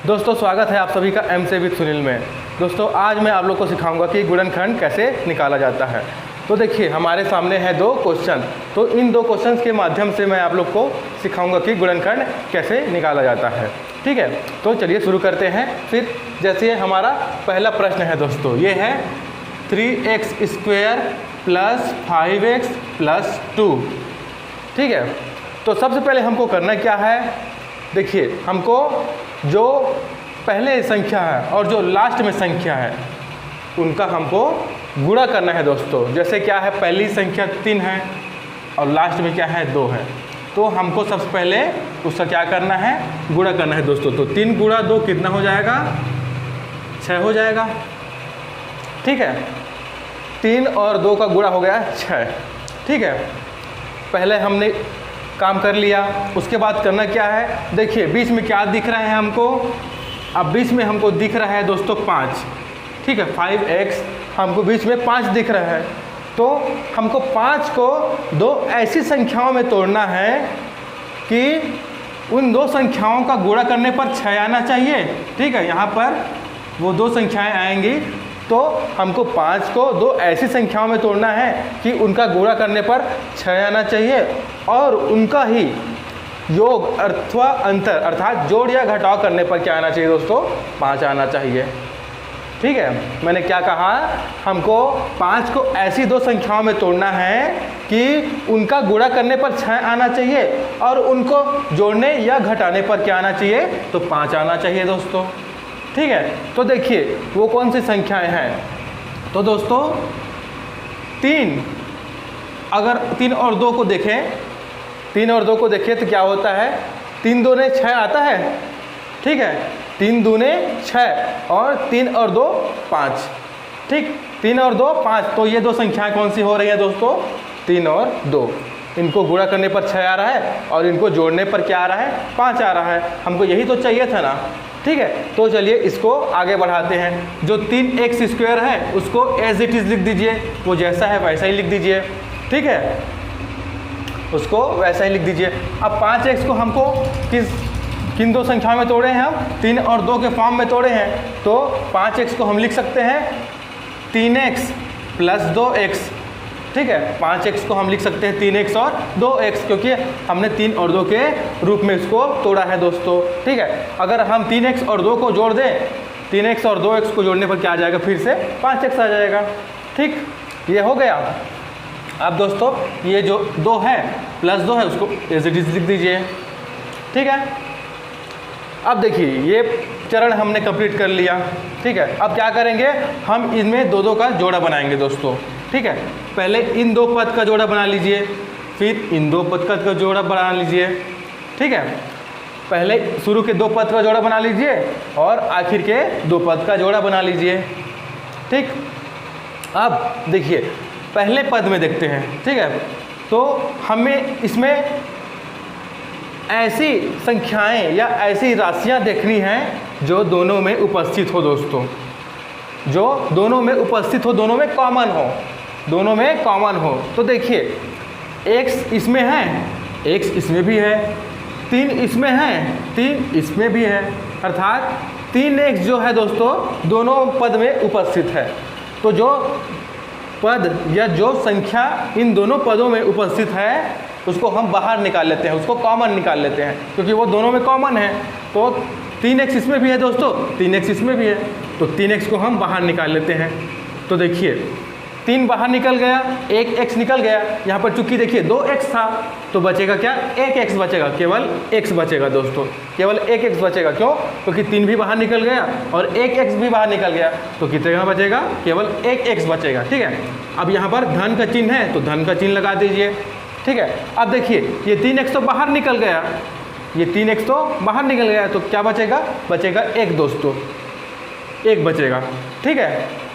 दोस्तों स्वागत है आप सभी का एम से विद सुनील में। दोस्तों आज मैं आप लोग को सिखाऊंगा कि गुणनखंड कैसे निकाला जाता है। तो देखिए हमारे सामने है दो क्वेश्चन, तो इन दो क्वेश्चंस के माध्यम से मैं आप लोग को सिखाऊंगा कि गुणनखंड कैसे निकाला जाता है। ठीक है, तो चलिए शुरू करते हैं। फिर जैसे हमारा पहला प्रश्न है दोस्तों, ये है 3x² + 5x + 2। ठीक है, तो सबसे पहले हमको करना क्या है, देखिए हमको जो पहले संख्या है और जो लास्ट में संख्या है उनका हमको गुणा करना है दोस्तों। जैसे क्या है, पहली संख्या 3 है और लास्ट में क्या है 2 है, तो हमको सबसे पहले उसका क्या करना है, गुणा करना है दोस्तों। तो 3 × 2 कितना हो जाएगा, 6 हो जाएगा। ठीक है, 3 और 2 का गुणा हो गया 6। ठीक है, पहले हमने काम कर लिया। उसके बाद करना क्या है, देखिए बीच में क्या दिख रहा है हमको, अब बीच में हमको दिख रहा है दोस्तों 5। ठीक है, 5x हमको बीच में 5 दिख रहा है, तो हमको 5 को दो ऐसी संख्याओं में तोड़ना है कि उन दो संख्याओं का गुणा करने पर 6 आना चाहिए। ठीक है, यहाँ पर वो दो संख्याएं आएंगी, तो हमको 5 को दो ऐसी संख्याओं में तोड़ना है कि उनका गुणा करने पर 6 आना चाहिए और उनका ही योग अथवा अंतर अर्थात जोड़ या घटाव करने पर क्या आना चाहिए दोस्तों, 5 आना चाहिए। ठीक है, मैंने क्या कहा, हमको 5 को ऐसी दो संख्याओं में तोड़ना है कि उनका गुणा करने पर 6 आना चाहिए और उनको जोड़ने या घटाने पर क्या आना चाहिए, तो 5 आना चाहिए दोस्तों। ठीक है, तो देखिए वो कौन सी संख्याएं हैं, तो दोस्तों 3, अगर 3 और 2 को देखें, 3 और 2 को देखें तो क्या होता है, 3 दूने 6 आता है। ठीक है, 3 दूने 6 और 3 और 2 5। ठीक, 3 और 2 5, तो ये दो संख्याएं कौन सी हो रही है दोस्तों, 3 और 2। इनको गुणा करने पर 6 आ रहा है और इनको जोड़ने पर क्या आ रहा है, 5 आ रहा है। हमको यही तो चाहिए था ना। ठीक है, तो चलिए इसको आगे बढ़ाते हैं। जो 3x² है उसको एज इट इज़ लिख दीजिए, वो जैसा है वैसा ही लिख दीजिए। ठीक है, उसको वैसा ही लिख दीजिए। अब 5x को हमको किन दो संख्याओं में तोड़े हैं, हम 3 और 2 के फॉर्म में तोड़े हैं, तो 5x को हम लिख सकते हैं 3x + 2x। ठीक है, 5x को हम लिख सकते हैं 3x और 2x, क्योंकि हमने 3 और 2 के रूप में इसको तोड़ा है दोस्तों। ठीक है, अगर हम 3x और 2 को जोड़ दें, 3x और 2x को जोड़ने पर क्या आ जाएगा, फिर से 5x आ जाएगा। ठीक, ये हो गया। अब दोस्तों ये जो 2 है +2 है उसको एज इट इज़ लिख दीजिए। ठीक है, अब देखिए ये चरण हमने कंप्लीट कर लिया। ठीक है, अब क्या करेंगे, हम इनमें 2 का जोड़ा बनाएंगे दोस्तों। ठीक है, पहले इन 2 पद का जोड़ा बना लीजिए, फिर इन 2 पद का जोड़ा बना लीजिए। ठीक है, पहले शुरू के 2 पद का जोड़ा बना लीजिए और आखिर के 2 पद का जोड़ा बना लीजिए। ठीक, अब देखिए पहले पद में देखते हैं। ठीक है, तो हमें इसमें ऐसी संख्याएं या ऐसी राशियां देखनी हैं जो दोनों में उपस्थित हो दोस्तों, जो दोनों में उपस्थित हो, दोनों में कॉमन हो, दोनों में कॉमन हो। तो देखिए x इसमें है, x इसमें भी है, 3 इसमें है, 3 इसमें भी है, अर्थात 3x जो है दोस्तों दोनों पद में उपस्थित है। तो जो पद या जो संख्या इन दोनों पदों में उपस्थित है उसको हम बाहर निकाल लेते हैं, उसको कॉमन निकाल लेते हैं, क्योंकि वो दोनों में कॉमन है। तो 3x इसमें भी है दोस्तों, 3x इसमें भी है, तो 3x को हम बाहर निकाल लेते हैं। तो देखिए 3 बाहर निकल गया, 1x निकल गया। यहाँ पर चूंकि देखिए 2x था तो बचेगा क्या, 1x बचेगा, केवल x बचेगा दोस्तों, केवल 1x बचेगा। क्यों, क्योंकि 3 भी बाहर निकल गया और 1x भी बाहर निकल गया, तो कितना बचेगा, केवल 1x बचेगा। ठीक है, अब यहाँ पर धन का चिन्ह है तो धन का चिन्ह लगा दीजिए। ठीक है, अब देखिए ये 3x तो बाहर निकल गया, ये 3x तो बाहर निकल गया, तो क्या बचेगा, बचेगा 1 दोस्तों, 1 बचेगा। ठीक है,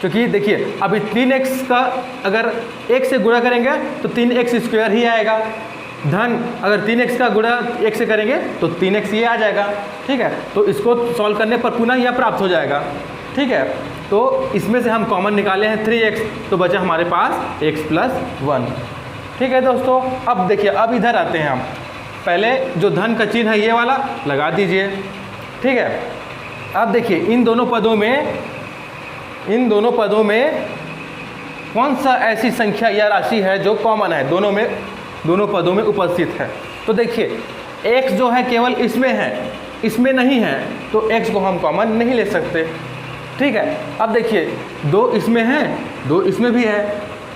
क्योंकि देखिए अभी 3x का अगर 1 से गुणा करेंगे तो 3x² ही आएगा, धन अगर 3x का गुणा 1 से करेंगे तो 3x ये आ जाएगा। ठीक है, तो इसको सॉल्व करने पर पुनः यह प्राप्त हो जाएगा। ठीक है, तो इसमें से हम कॉमन निकाले हैं 3x, तो बचा हमारे पास x + 1। ठीक है दोस्तों, अब देखिए अब इधर आते हैं हम, पहले जो धन का चिन्ह है ये वाला लगा दीजिए। ठीक है। अब देखिए इन दोनों पदों में कौन सा ऐसी संख्या या राशि है जो कॉमन है, दोनों पदों में उपस्थित है। तो देखिए x जो है केवल इसमें है, इसमें नहीं है, तो x को हम कॉमन नहीं ले सकते, ठीक है। अब देखिए 2 इसमें है, 2 इसमें भी है,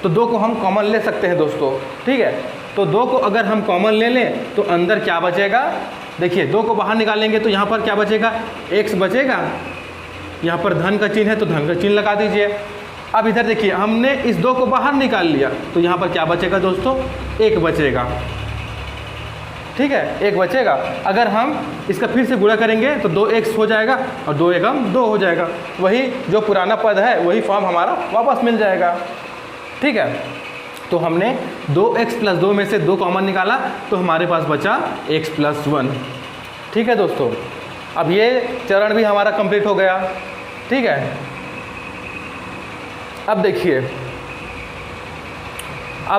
तो 2 को हम कॉमन ले सकते हैं दोस्तों, ठीक है। तो 2 को अगर हम कॉमन ले लें तो अंदर क्या बचेगा, देखिए 2 को बाहर निकालेंगे तो यहाँ पर क्या बचेगा, x बचेगा, यहाँ पर धन का चिन्ह है तो धन का चिन्ह लगा दीजिए। अब इधर देखिए हमने इस 2 को बाहर निकाल लिया तो यहाँ पर क्या बचेगा दोस्तों, 1 बचेगा, ठीक है, 1 बचेगा। अगर हम इसका फिर से गुणा करेंगे तो 2x हो जाएगा और 2 एकम 2 हो जाएगा, वही जो पुराना पद है वही फॉर्म हमारा वापस मिल जाएगा, ठीक है। तो हमने 2x + 2 में से 2 कॉमन निकाला तो हमारे पास बचा x + 1, ठीक है दोस्तों। अब ये चरण भी हमारा कंप्लीट हो गया, ठीक है। अब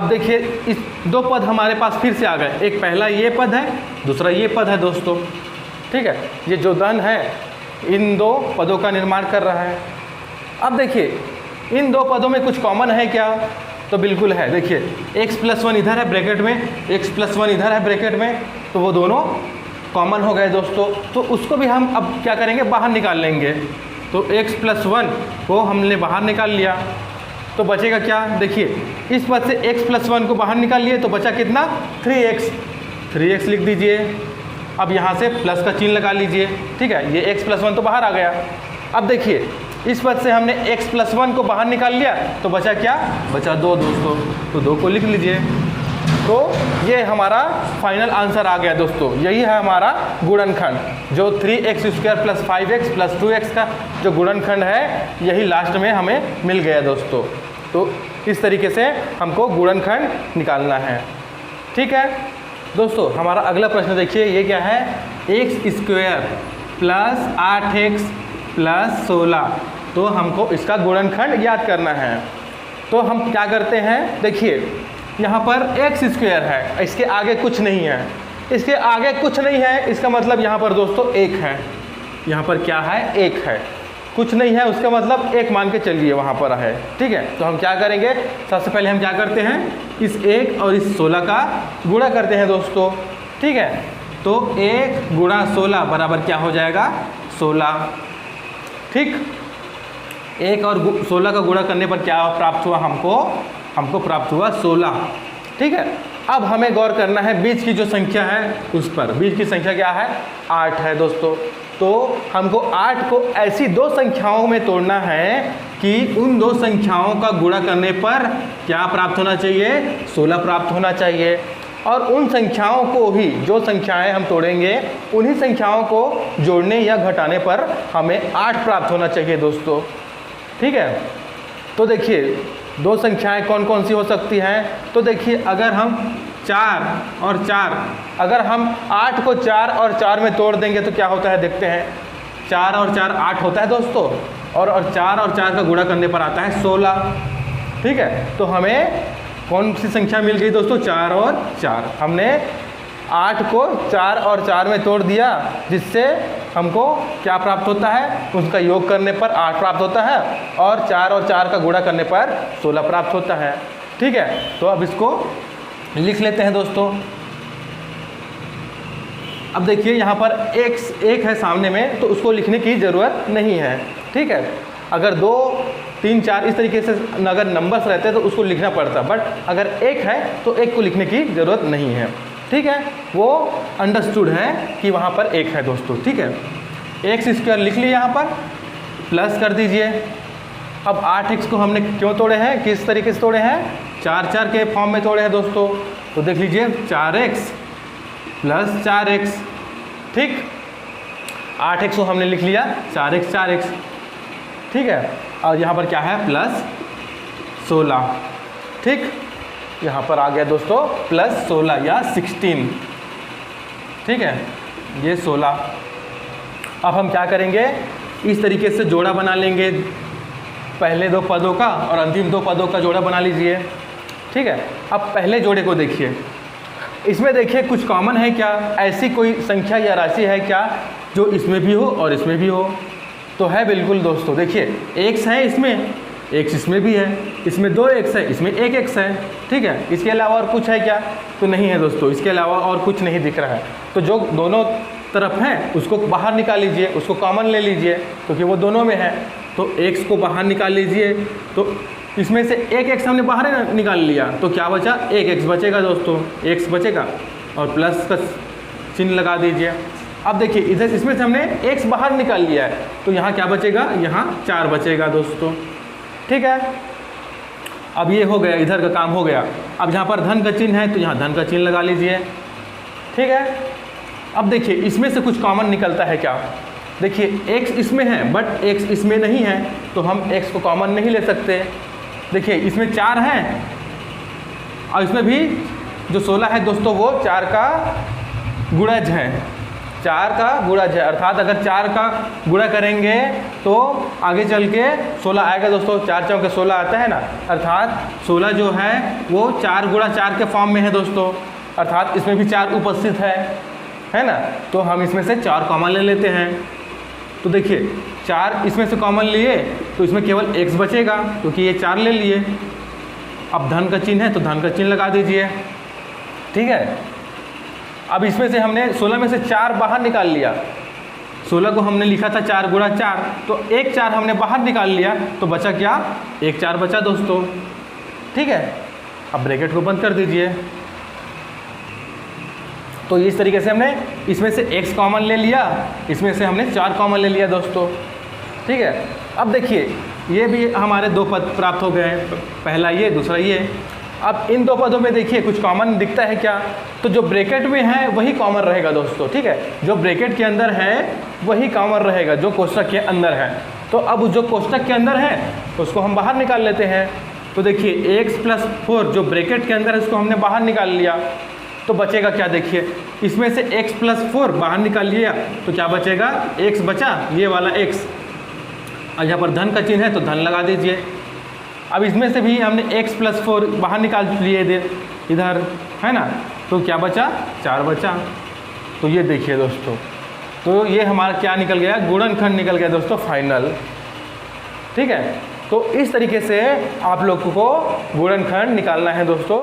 देखिए इस 2 पद हमारे पास फिर से आ गए, एक पहला ये पद है, दूसरा ये पद है दोस्तों, ठीक है। ये जो धन है इन 2 पदों का निर्माण कर रहा है। अब देखिए इन 2 पदों में कुछ कॉमन है क्या, तो बिल्कुल है। देखिए x + 1 इधर है ब्रैकेट में, x + 1 इधर है ब्रैकेट में, तो वो दोनों कॉमन हो गए दोस्तों। तो उसको भी हम अब क्या करेंगे, बाहर निकाल लेंगे। तो x + 1 को हमने बाहर निकाल लिया तो बचेगा क्या, देखिए इस पद से x + 1 को बाहर निकाल लिए तो बचा कितना, 3x लिख दीजिए। अब यहाँ से प्लस का चिन्ह लगा लीजिए, ठीक है, ये x + 1 तो बाहर आ गया। अब देखिए इस पद से हमने x + 1 को बाहर निकाल लिया तो बचा क्या, बचा 2 दोस्तों, तो 2 को लिख लीजिए। तो ये हमारा फाइनल आंसर आ गया दोस्तों, यही है हमारा गुणनखंड, जो 3x² + 5x + 2x का जो गुणनखंड है यही लास्ट में हमें मिल गया दोस्तों। तो इस तरीके से हमको गुणनखंड निकालना है, ठीक है दोस्तों। हमारा अगला प्रश्न देखिए, ये क्या है, x² + 8x + 16, तो हमको इसका गुणनखंड याद करना है। तो हम क्या करते हैं, देखिए यहाँ पर x² है, इसके आगे कुछ नहीं है, इसके आगे कुछ नहीं है, इसका मतलब यहाँ पर दोस्तों 1 है, यहाँ पर क्या है, 1 है, कुछ नहीं है उसका मतलब 1 मान के चलिए वहाँ पर है, ठीक है। तो हम क्या करेंगे, सबसे पहले हम क्या करते हैं, इस 1 और इस 16 का गुणा करते हैं दोस्तों, ठीक है। तो 1 × 16 बराबर क्या हो जाएगा, 16, ठीक। 1 और 16 का गुणा करने पर क्या प्राप्त हुआ, हमको प्राप्त हुआ 16, ठीक है। अब हमें गौर करना है बीच की जो संख्या है उस पर, बीच की संख्या क्या है, 8 है दोस्तों। तो हमको 8 को ऐसी 2 संख्याओं में तोड़ना है कि उन 2 संख्याओं का गुणा करने पर क्या प्राप्त होना चाहिए, 16 प्राप्त होना चाहिए। और उन संख्याओं को ही, जो संख्याएं हम तोड़ेंगे उन्हीं संख्याओं को जोड़ने या घटाने पर हमें 8 प्राप्त होना चाहिए दोस्तों, ठीक है। तो देखिए 2 संख्याएं कौन कौन सी हो सकती हैं, तो देखिए अगर हम 4 और 4, अगर हम 8 को 4 और 4 में तोड़ देंगे तो क्या होता है, देखते हैं। 4 और 4 8 होता है दोस्तों, और 4 और 4 का गुणा करने पर आता है 16, ठीक है। तो हमें कौन सी संख्या मिल गई दोस्तों, 4 और 4। हमने 8 को 4 और 4 में तोड़ दिया, जिससे हमको क्या प्राप्त होता है, उसका योग करने पर 8 प्राप्त होता है, और 4 और 4 का गुणा करने पर 16 प्राप्त होता है, ठीक है। तो अब इसको लिख लेते हैं दोस्तों। अब देखिए यहाँ पर एक है सामने में, तो उसको लिखने की ज़रूरत नहीं है, ठीक है। अगर 2 3 4 इस तरीके से अगर नंबर्स रहते तो उसको लिखना पड़ता, बट अगर 1 है तो 1 को लिखने की ज़रूरत नहीं है, ठीक है। वो अंडरस्टूड है कि वहाँ पर 1 है दोस्तों, ठीक है। x² लिख लिया, यहाँ पर प्लस कर दीजिए। अब 8x को हमने क्यों तोड़े हैं, किस तरीके से तोड़े हैं, 4 4 के फॉर्म में तोड़े हैं दोस्तों। तो देख लीजिए 4x + 4x, ठीक। 8x को हमने लिख लिया 4x 4x, ठीक है। और यहाँ पर क्या है, +16, ठीक। यहाँ पर आ गया दोस्तों +16 या 16, ठीक है, ये 16। अब हम क्या करेंगे, इस तरीके से जोड़ा बना लेंगे, पहले 2 पदों का और अंतिम 2 पदों का जोड़ा बना लीजिए, ठीक है। अब पहले जोड़े को देखिए, इसमें देखिए कुछ कॉमन है क्या, ऐसी कोई संख्या या राशि है क्या जो इसमें भी हो और इसमें भी हो। तो है बिल्कुल दोस्तों, देखिए एक्स है इसमें, एक्स इसमें भी है, इसमें 2 एक्स है, इसमें 1 एक्स है। ठीक है, इसके अलावा और कुछ है क्या? तो नहीं है दोस्तों, इसके अलावा और कुछ नहीं दिख रहा है। तो जो दोनों तरफ है उसको बाहर निकाल लीजिए, उसको कॉमन ले लीजिए क्योंकि वो दोनों में है। तो एक्स को बाहर निकाल लीजिए, तो इसमें से 1 एक्स हमने बाहर निकाल लिया, तो क्या बचा? 1 एक्स बचेगा दोस्तों, एक्स बचेगा और प्लस का चिन्ह लगा दीजिए। अब देखिए इधर इसमें से हमने x बाहर निकाल लिया है, तो यहाँ क्या बचेगा? यहाँ 4 बचेगा दोस्तों। ठीक है, अब ये हो गया, इधर का काम हो गया। अब यहाँ पर धन का चिन्ह है तो यहाँ धन का चिन्ह लगा लीजिए। ठीक है, अब देखिए इसमें से कुछ कॉमन निकलता है क्या? देखिए x इसमें है बट x इसमें नहीं है, तो हम x को कॉमन नहीं ले सकते। देखिए इसमें 4 है और इसमें भी जो 16 है दोस्तों वो 4 का गुणज है, 4 का गुणज है। अर्थात अगर 4 का गुणा करेंगे तो आगे चल के 16 आएगा दोस्तों। 4 चौके 16 आता है ना, अर्थात 16 जो है वो 4 गुणा 4 के फॉर्म में है दोस्तों। अर्थात इसमें भी 4 उपस्थित है ना, तो हम इसमें से 4 कॉमन ले लेते हैं। तो देखिए 4 इसमें से कॉमन लिए तो इसमें केवल x बचेगा क्योंकि ये 4 ले लिए। अब धन का चिन्ह है तो धन का चिन्ह लगा दीजिए। ठीक है, अब इसमें से हमने 16 में से 4 बाहर निकाल लिया। 16 को हमने लिखा था 4 गुणा 4, तो 1 4 हमने बाहर निकाल लिया, तो बचा क्या? 1 4 बचा दोस्तों। ठीक है, अब ब्रैकेट को बंद कर दीजिए। तो इस तरीके से हमने इसमें से x कॉमन ले लिया, इसमें से हमने 4 कॉमन ले लिया दोस्तों। ठीक है, अब देखिए ये भी हमारे 2 पद प्राप्त हो गए, पहला ये दूसरा ये। अब इन 2 पदों में देखिए कुछ कॉमन दिखता है क्या? तो जो ब्रैकेट में है वही कॉमन रहेगा दोस्तों। ठीक है, जो ब्रैकेट के अंदर है वही कॉमन रहेगा जो कोष्ठक के अंदर है। तो अब जो कोष्ठक के अंदर है उसको हम बाहर निकाल लेते हैं। तो देखिए x + 4 जो ब्रैकेट के अंदर है उसको हमने बाहर निकाल लिया, तो बचेगा क्या? देखिए इसमें से x + 4 बाहर निकाल लिया तो क्या बचेगा? x बचा, ये वाला x। और यहाँ पर धन का चिन्ह है तो धन लगा दीजिए। अब इसमें से भी हमने x + 4 बाहर निकाल लिए इधर, है ना, तो क्या बचा? 4 बचा। तो ये देखिए दोस्तों, तो ये हमारा क्या निकल गया? गुणनखंड निकल गया दोस्तों फाइनल। ठीक है, तो इस तरीके से आप लोगों को गुणनखंड निकालना है दोस्तों।